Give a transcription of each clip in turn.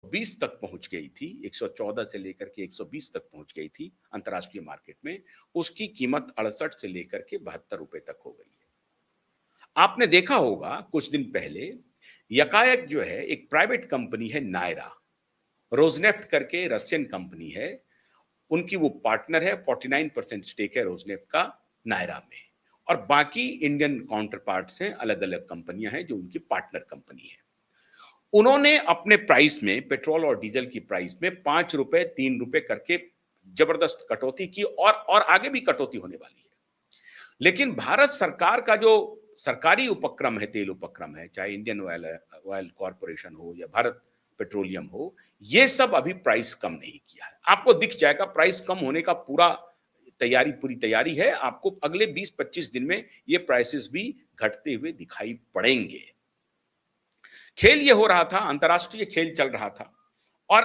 120 तक पहुंच गई थी, 114 से लेकर के 120 तक पहुंच गई थी अंतर्राष्ट्रीय मार्केट में। उसकी कीमत 68 से लेकर के 72 रुपए तक हो गई है। आपने देखा होगा कुछ दिन पहले यकायक जो है एक प्राइवेट कंपनी है नायरा, रोजनेफ्ट करके रशियन कंपनी है, उनकी वो पार्टनर है, 49% स्टेक है रोजनेफ्ट का नायरा में, और बाकी इंडियन काउंटर पार्ट्स हैं, अलग अलग कंपनियां हैं जो उनकी पार्टनर कंपनी है। उन्होंने अपने प्राइस में, पेट्रोल और डीजल की प्राइस में 5 रुपए 3 रुपए करके जबरदस्त कटौती की, और आगे भी कटौती होने वाली है। लेकिन भारत सरकार का जो सरकारी उपक्रम है, तेल उपक्रम है, चाहे इंडियन ऑयल ऑयल कॉरपोरेशन हो या भारत पेट्रोलियम हो, ये सब अभी प्राइस कम नहीं किया है। आपको दिख जाएगा प्राइस कम होने का पूरी तैयारी है। आपको अगले 20-25 दिन में ये प्राइसेस भी घटते हुए दिखाई पड़ेंगे। खेल ये हो रहा था, अंतर्राष्ट्रीय खेल चल रहा था, और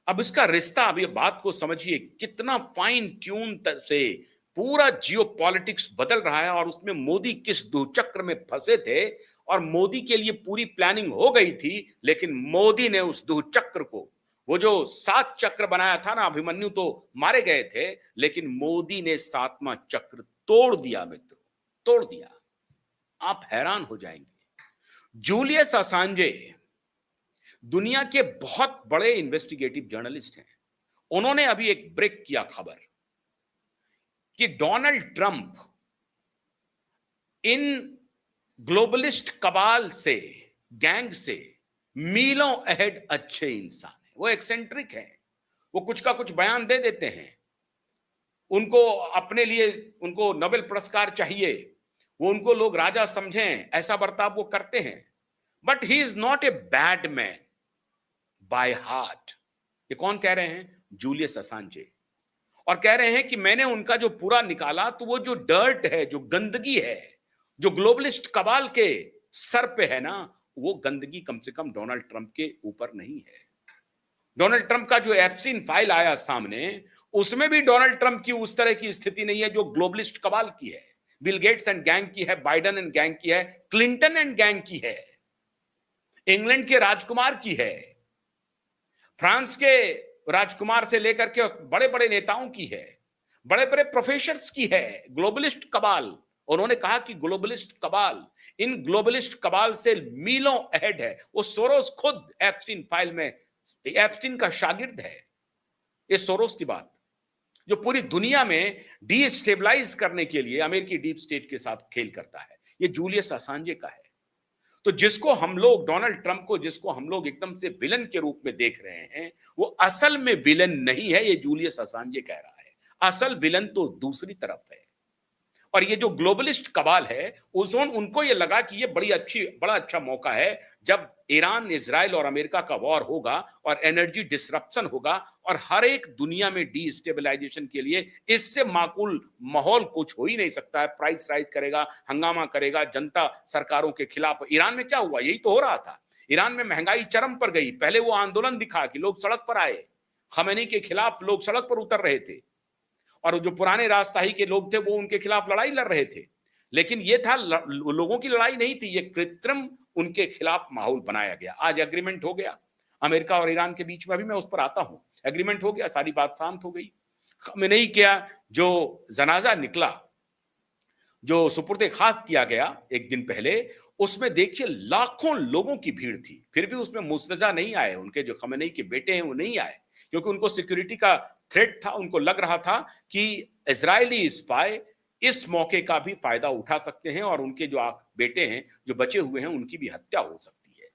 अब इसका रिश्ता, अभी बात को समझिए कितना फाइन ट्यून से पूरा जियोपॉलिटिक्स बदल रहा है, और उसमें मोदी किस दुचक्र में फंसे थे, और मोदी के लिए पूरी प्लानिंग हो गई थी, लेकिन मोदी ने उस दुचक्र को, वो जो 7 चक्र बनाया था ना, अभिमन्यु तो मारे गए थे, लेकिन मोदी ने 7वां चक्र तोड़ दिया मित्रों, तोड़ दिया। आप हैरान हो जाएंगे। जूलियस असांजे दुनिया के बहुत बड़े इन्वेस्टिगेटिव जर्नलिस्ट हैं। उन्होंने अभी एक ब्रेक किया खबर कि डोनाल्ड ट्रंप इन ग्लोबलिस्ट कबाल से, गैंग से मीलों अहेड अच्छे इंसान है। वो एक्सेंट्रिक हैं, वो कुछ का कुछ बयान दे देते हैं, उनको अपने लिए उनको नोबेल पुरस्कार चाहिए, वो उनको लोग राजा समझें, ऐसा बर्ताव वो करते हैं। But he is not a bad man by heart. ये कौन कह रहे हैं? जूलियस असांजे। और कह रहे हैं कि मैंने उनका जो पूरा निकाला, तो वो जो डर्ट है, जो गंदगी है, जो ग्लोबलिस्ट कबाल के सर पे है ना, वो गंदगी कम से कम डोनाल्ड ट्रंप के ऊपर नहीं है। डोनाल्ड ट्रंप का जो एप्स्टीन फाइल आया सामने, उसमें भी डोनाल्ड ट्रंप की उस तरह की स्थिति नहीं है जो ग्लोबलिस्ट कबाल की है, बिल गेट्स एंड गैंग की है, बाइडेन एंड गैंग की है, क्लिंटन एंड गैंग की है, इंग्लैंड के राजकुमार की है, फ्रांस के राजकुमार से लेकर के बड़े बड़े नेताओं की है, बड़े बड़े प्रोफेसर्स की है। ग्लोबलिस्ट कबाल, उन्होंने कहा कि ग्लोबलिस्ट कबाल, इन ग्लोबलिस्ट कबाल से मीलों अहेड है। वो सोरोस खुद एप्स्टीन फाइल में एप्स्टीन का शागिर्द है। ये सोरोस की बात, जो पूरी दुनिया में डीस्टेबलाइज करने के लिए अमेरिकी डीप स्टेट के साथ खेल करता है, ये जूलियस असांजे का है। तो जिसको हम लोग, डोनाल्ड ट्रंप को जिसको हम लोग एकदम से विलन के रूप में देख रहे हैं, वो असल में विलन नहीं है, ये जूलियस असांजे कह रहा है। असल विलन तो दूसरी तरफ है। और ये जो ग्लोबलिस्ट कबाल है, उनको ये लगा कि ये बड़ा अच्छा मौका है, जब ईरान, इजराइल और अमेरिका का वॉर होगा और एनर्जी डिसरप्शन होगा, और हर एक दुनिया में डीस्टेबलाइजेशन के लिए इससे माकूल माहौल कुछ हो ही नहीं सकता है। प्राइस राइज करेगा, हंगामा करेगा, जनता सरकारों के खिलाफ। ईरान में क्या हुआ? यही तो हो रहा था। ईरान में महंगाई चरम पर गई। पहले वो आंदोलन दिखा कि लोग सड़क पर आए, खमेनी के खिलाफ लोग सड़क पर उतर रहे थे, और जो पुराने राजशाही के लोग थे वो उनके खिलाफ लड़ाई लड़ रहे थे। लेकिन ये था, लोगों की लड़ाई नहीं थी, ये कृत्रिम उनके खिलाफ माहौल बनाया गया। आज एग्रीमेंट हो गया अमेरिका और ईरान के बीच में, अभी मैं उस पर आता हूं। एग्रीमेंट हो गया, सारी बात शांत हो गई। खमेनी क्या, जो जनाजा निकला, जो सुपुर्दे खाक किया गया एक दिन पहले, उसमें देखिए लाखों लोगों की भीड़ थी। फिर भी उसमें मुर्तजा नहीं आए, उनके जो खमेनी के बेटे हैं वो नहीं आए, क्योंकि उनको सिक्योरिटी का थ्रेट था। उनको लग रहा था कि इजरायली स्पाई इस मौके का भी फायदा उठा सकते हैं, और उनके जो बेटे हैं जो बचे हुए हैं, उनकी भी हत्या हो सकती है।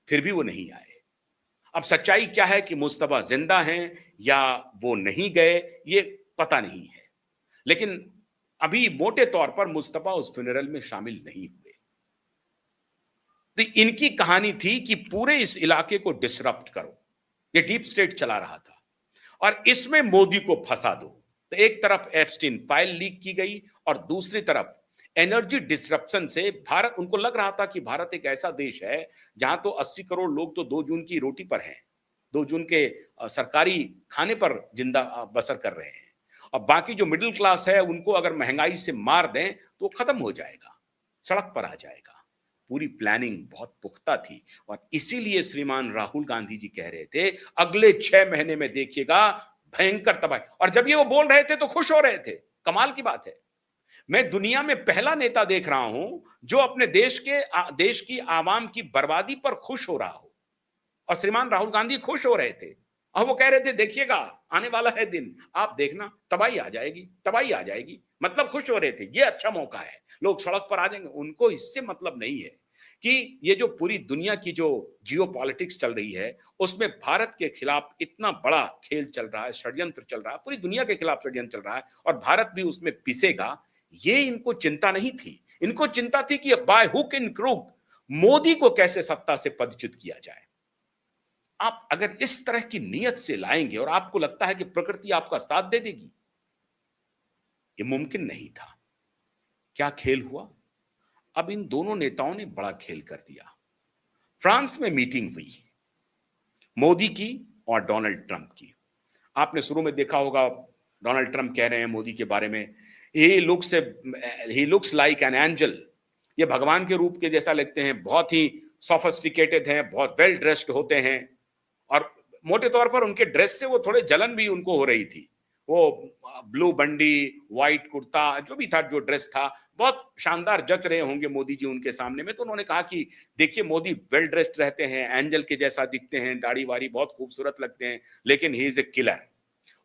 फिर भी वो नहीं आए। अब सच्चाई क्या है कि मुस्तफा जिंदा हैं या वो नहीं गए, ये पता नहीं है। लेकिन अभी मोटे तौर पर मुस्तफा उस फ्यूनरल में शामिल नहीं हुए। तो इनकी कहानी थी कि पूरे इस इलाके को डिसरप्ट करो, ये डीप स्टेट चला रहा था, और इसमें मोदी को फंसा दो। तो एक तरफ एप्स्टीन फाइल लीक की गई, और दूसरी तरफ एनर्जी डिसरप्शन से भारत, उनको लग रहा था कि भारत एक ऐसा देश है जहां तो 80 करोड़ लोग तो 2 जून की रोटी पर हैं, 2 जून के सरकारी खाने पर जिंदा बसर कर रहे हैं, और बाकी जो मिडिल क्लास है उनको अगर महंगाई से मार दें तो खत्म हो जाएगा, सड़क पर आ जाएगा। पूरी प्लानिंग बहुत पुख्ता थी और इसीलिए श्रीमान राहुल गांधी जी कह रहे थे अगले 6 महीने में देखिएगा भयंकर तबाही। और जब ये वो बोल रहे थे तो खुश हो रहे थे। कमाल की बात है, मैं दुनिया में पहला नेता देख रहा हूं जो अपने देश की आवाम की बर्बादी पर खुश हो रहा हो। और श्रीमान राहुल गांधी खुश हो रहे थे और वो कह रहे थे देखिएगा आने वाला है दिन, आप देखना तबाही आ जाएगी, तबाही आ जाएगी। मतलब खुश हो रहे थे, ये अच्छा मौका है, लोग सड़क पर आ जाएंगे। उनको इससे मतलब नहीं है कि ये जो पूरी दुनिया की जो जियो पॉलिटिक्स चल रही है उसमें भारत के खिलाफ इतना बड़ा खेल चल रहा है, षड्यंत्र चल रहा है, पूरी दुनिया के खिलाफ षड्यंत्र चल रहा है और भारत भी उसमें पिसेगा, ये इनको चिंता नहीं थी। इनको चिंता थी कि by hook and crook Modi को कैसे सत्ता से पदच्युत किया जाए। आप अगर इस तरह की नीयत से लाएंगे और आपको लगता है कि प्रकृति आपका साथ दे देगी, ये मुमकिन नहीं था। क्या खेल हुआ? अब इन दोनों नेताओं ने बड़ा खेल कर दिया। फ्रांस में मीटिंग हुई मोदी की और डोनाल्ड ट्रंप की। आपने शुरू में देखा होगा डोनाल्ड ट्रंप कह रहे हैं मोदी के बारे में he looks like an angel. ये भगवान के रूप के जैसा लगते हैं, बहुत ही सोफिस्टिकेटेड हैं, बहुत वेल ड्रेस्ड होते हैं और मोटे तौर पर उनके ड्रेस से वो थोड़े जलन भी उनको हो रही थी। वो ब्लू बंडी, व्हाइट कुर्ता, जो भी था, जो ड्रेस था, बहुत शानदार जच रहे होंगे मोदी जी उनके सामने में। तो उन्होंने कहा कि देखिए मोदी वेल ड्रेस्ड रहते हैं, एंजल के जैसा दिखते हैं, दाढ़ी वाड़ी बहुत खूबसूरत लगते हैं, लेकिन ही इज ए किलर।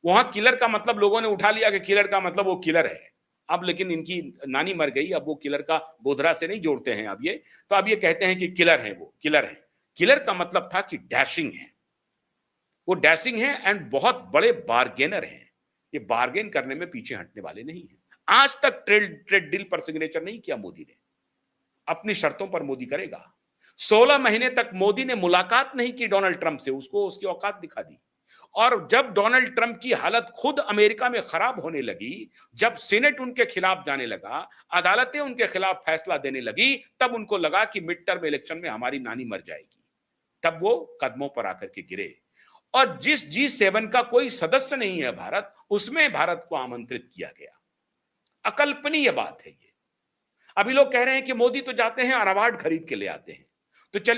वहां किलर का मतलब लोगों ने उठा लिया कि किलर का मतलब वो किलर है। अब लेकिन इनकी नानी मर गई, अब वो किलर का बोधरा से नहीं जोड़ते हैं अब ये, तो अब ये कहते हैं कि किलर है, वो किलर है। किलर का मतलब था कि डैशिंग है, वो डैशिंग है एंड बहुत बड़े बार्गेनर हैं। ये बार्गेन करने में पीछे हटने वाले नहीं है। आज तक ट्रेड डील पर सिग्नेचर नहीं किया मोदी ने, अपनी शर्तों पर मोदी करेगा। 16 महीने तक मोदी ने मुलाकात नहीं की डोनाल्ड ट्रंप से, उसको उसकी औकात दिखा दी। और जब डोनाल्ड ट्रंप की हालत खुद अमेरिका में खराब होने लगी, जब सीनेट उनके खिलाफ जाने लगा, अदालतें उनके खिलाफ फैसला देने लगी, तब उनको लगा कि मिड टर्म इलेक्शन में हमारी नानी मर जाएगी। तब वो कदमों पर आकर के गिरे। और जिस G7 का कोई सदस्य नहीं है भारत, उसमें भारत को आमंत्रित किया गया। अकल्पनीय बात है ये। अभी लोग कह रहे हैं कि मोदी तो जाते हैं और अवार्ड खरीद के ले आते हैं। तो चलिए